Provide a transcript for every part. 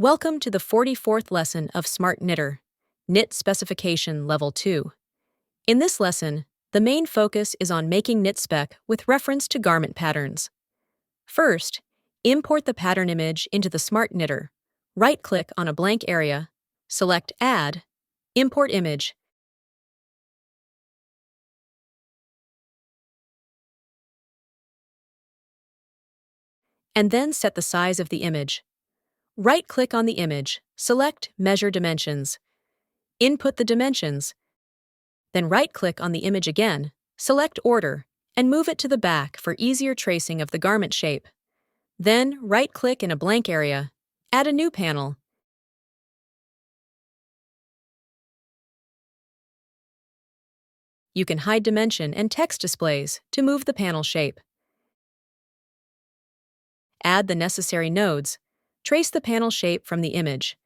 Welcome to the 44th lesson of SmartKnitter, Knit Specification Level 2. In this lesson, the main focus is on making Knit-spec with reference to garment patterns. First, import the pattern image into the SmartKnitter. Right-click on a blank area, select Add, Import Image, and then set the size of the image. Right-click on the image, select Measure Dimensions. Input the dimensions. Then right-click on the image again, select Order, and move it to the back for easier tracing of the garment shape. Then right-click in a blank area, add a new panel. You can hide dimension and text displays to move the panel shape. Add the necessary nodes. Trace the panel shape from the image.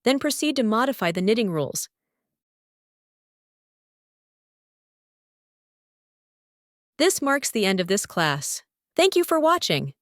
Then proceed to modify the knitting rules. This marks the end of this class. Thank you for watching.